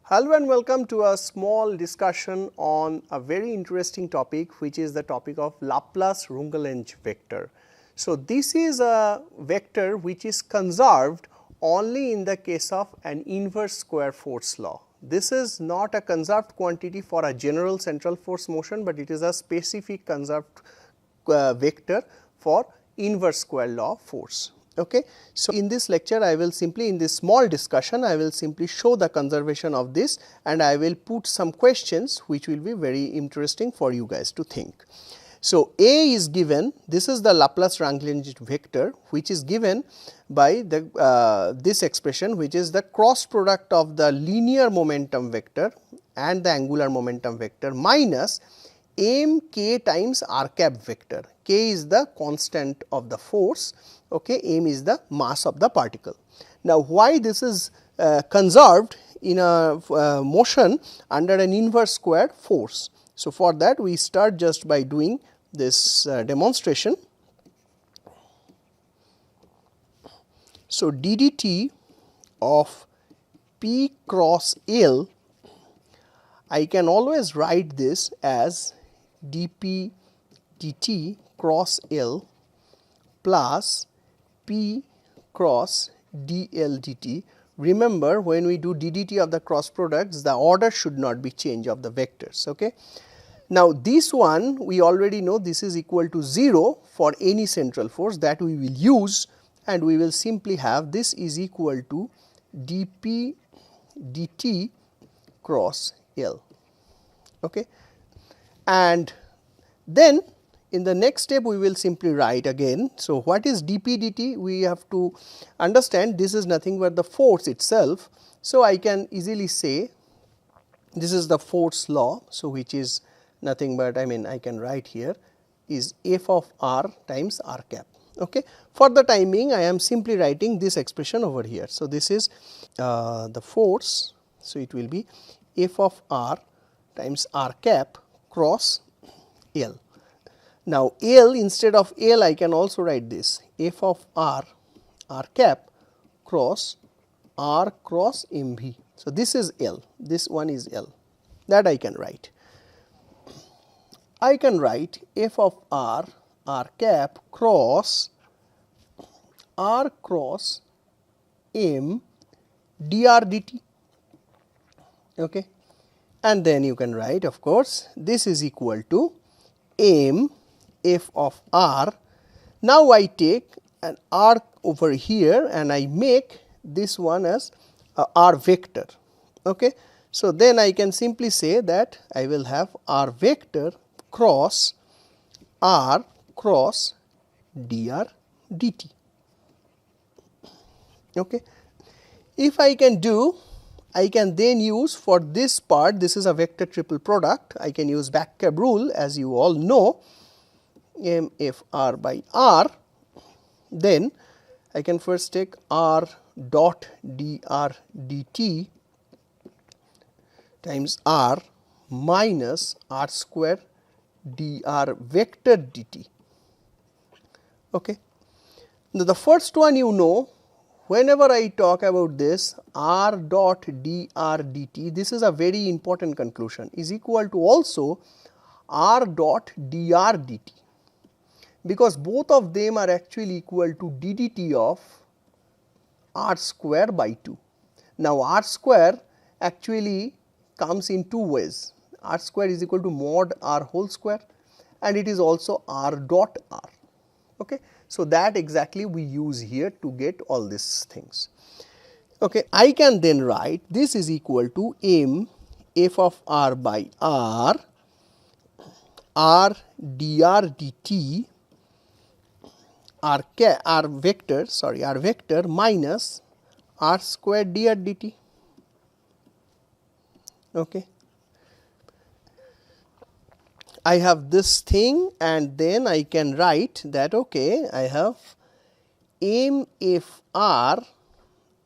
Hello and welcome to a small discussion on a very interesting topic, which is the topic of Laplace Runge-Lenz vector. So, this is a vector which is conserved only in the case of an inverse square force law. This is not a conserved quantity for a general central force motion, but it is a specific conserved vector for inverse square law force. Okay. So, in this lecture I will simply, in this small discussion, I will simply show the conservation of this, and I will put some questions which will be very interesting for you guys to think. So, A is given, this is the Laplace Runge-Lenz vector, which is given by the this expression, which is the cross product of the linear momentum vector and the angular momentum vector minus m k times r cap vector. K is the constant of the force, okay, m is the mass of the particle. Now, why this is conserved in a motion under an inverse square force? So, for that we start just by doing this demonstration. So, ddt of P cross L, I can always write this as dp dt cross L plus P cross dl dt. Remember, when we do ddt of the cross products, the order should not be changed of the vectors. Okay. Now, this one we already know this is equal to 0 for any central force, that we will use, and we will simply have this is equal to dp dt cross L. Okay. And then in the next step we will simply write again. So, what is dp dt? We have to understand this is nothing but the force itself. So, I can easily say this is the force law. So, which is nothing but, I can write here is f of r times r cap. Okay. For the time being, I am simply writing this expression over here. So, this is the force. So, it will be f of r times r cap cross L. Now, L, instead of L I can also write this f of r cap cross r cross mv. So, this is L, this one is L, that I can write. I can write f of r cap cross r cross m dr dt. Okay. And then you can write, of course, this is equal to m f of r. Now, I take an r over here and I make this one as a r vector. Okay. So, then I can simply say that I will have r vector cross r cross dr dt. Okay. If I can do, I can then use for this part, this is a vector triple product, I can use back cab rule, as you all know, m f r by r. Then I can first take r dot dr dt times r minus r square dr vector dt. Okay. Now, the first one you know, whenever I talk about this r dot dr dt, this is a very important conclusion, is equal to also r dot dr dt, because both of them are actually equal to ddt of r square by 2. Now, r square actually comes in two ways, r square is equal to mod r whole square, and it is also r dot r. Okay. So, that exactly we use here to get all these things. Okay. I can then write this is equal to m f of r by r dr dt r vector minus r square dr dt. Okay. I have this thing, and then I can write that, okay, I have m f r,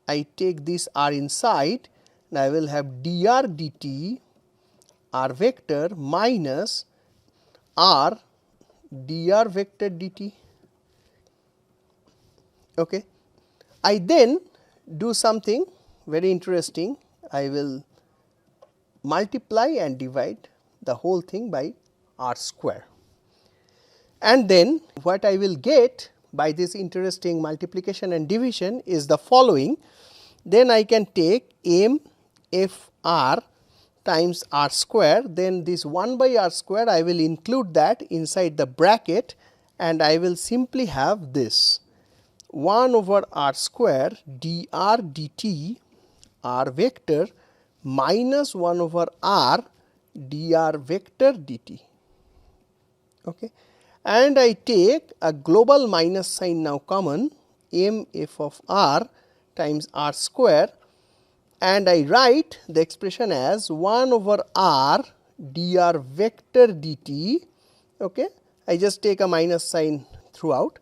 I take this r inside, and I will have dr dt r vector minus r dr vector dt. Okay. I then do something very interesting. I will multiply and divide the whole thing by r square. And then what I will get by this interesting multiplication and division is the following. Then I can take m f r times r square, then this 1 by r square I will include that inside the bracket, and I will simply have this 1 over r square dr dt r vector minus 1 over r dr vector dt. Okay. And I take a global minus sign now common, m f of r times r square, and I write the expression as 1 over r dr vector dt. Okay. I just take a minus sign throughout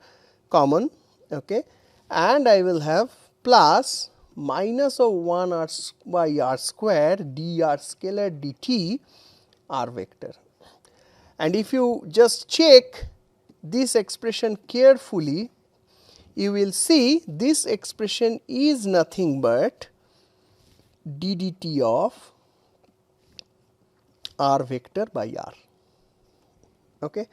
common, okay, and I will have plus minus of 1 r by r square dr scalar dt r vector. And if you just check this expression carefully, you will see this expression is nothing but d dt of r vector by r. Okay.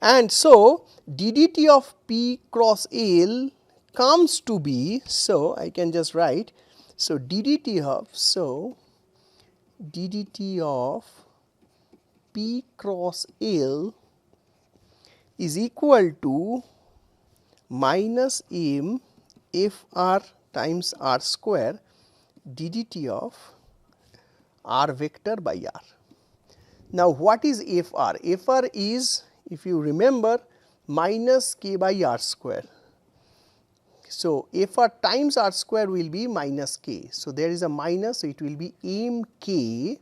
And so, d dt of p cross L comes to be, so I can just write, so d dt of p cross L is equal to minus m f r times r square d dt of r vector by r. Now, what is f r? F r is, if you remember, minus k by r square. So, f r times r square will be minus k. So, there is a minus, so it will be m k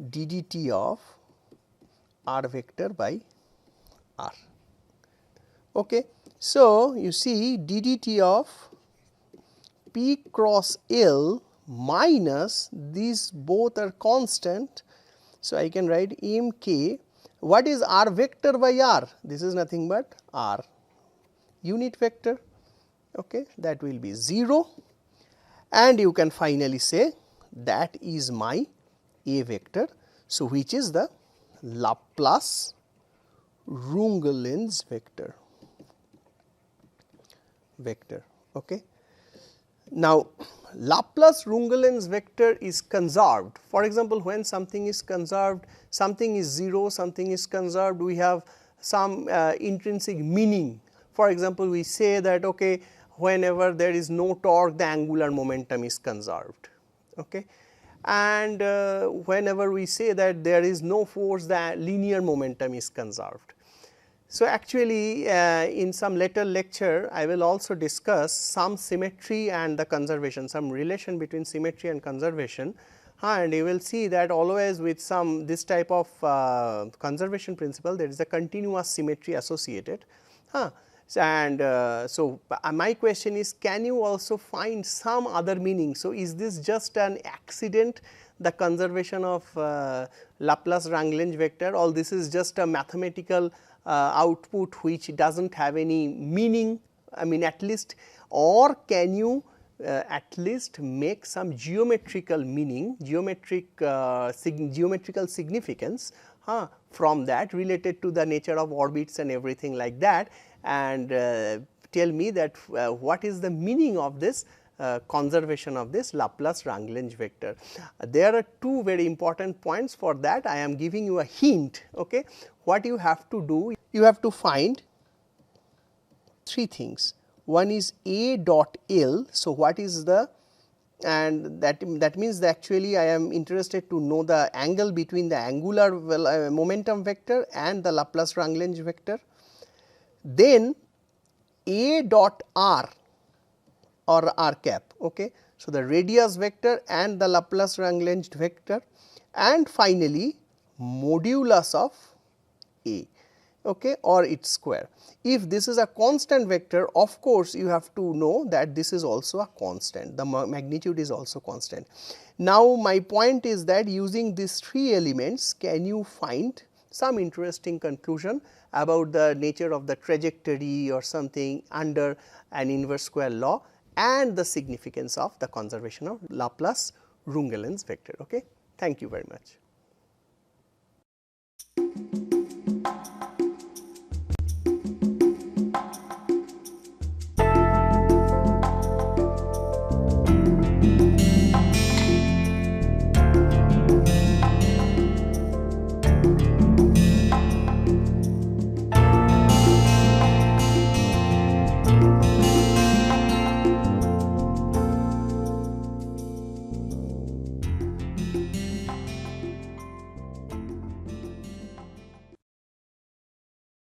d dt of r vector by r. Okay. So, you see d dt of p cross L minus these both are constant. So, I can write m k. What is r vector by r? This is nothing but r unit vector, okay, that will be 0, and you can finally say that is my a vector. So, which is the Laplace Runge-Lenz vector. Okay. Now, Laplace Runge-Lenz vector is conserved. For example, when something is conserved, something is 0, something is conserved, we have some intrinsic meaning. For example, we say that, okay, whenever there is no torque, the angular momentum is conserved. Okay. And whenever we say that there is no force, the linear momentum is conserved. So, actually in some later lecture I will also discuss some symmetry and the conservation, some relation between symmetry and conservation, and you will see that always with some this type of conservation principle there is a continuous symmetry associated. And so, my question is, can you also find some other meaning? So, is this just an accident, the conservation of Laplace Runge-Lenz vector, or this is just a mathematical output which does not have any meaning, I mean at least, or can you at least make some geometrical meaning, geometrical significance from that related to the nature of orbits and everything like that, and tell me that what is the meaning of this conservation of this Laplace Runge-Lenz vector. There are two very important points for that. I am giving you a hint. Okay. What you have to do, you have to find three things. One is a dot L. So, what is the, and that means that actually I am interested to know the angle between the angular momentum vector and the Laplace Runge-Lenz vector. Then a dot r or r cap. Okay. So, the radius vector and the Laplace Runge-Lenz vector, and finally modulus of a, okay, or its square. If this is a constant vector, of course, you have to know that this is also a constant, the magnitude is also constant. Now, my point is that using these three elements, can you find some interesting conclusion about the nature of the trajectory or something under an inverse square law and the significance of the conservation of Laplace Runge-Lenz vector. Okay. Thank you very much.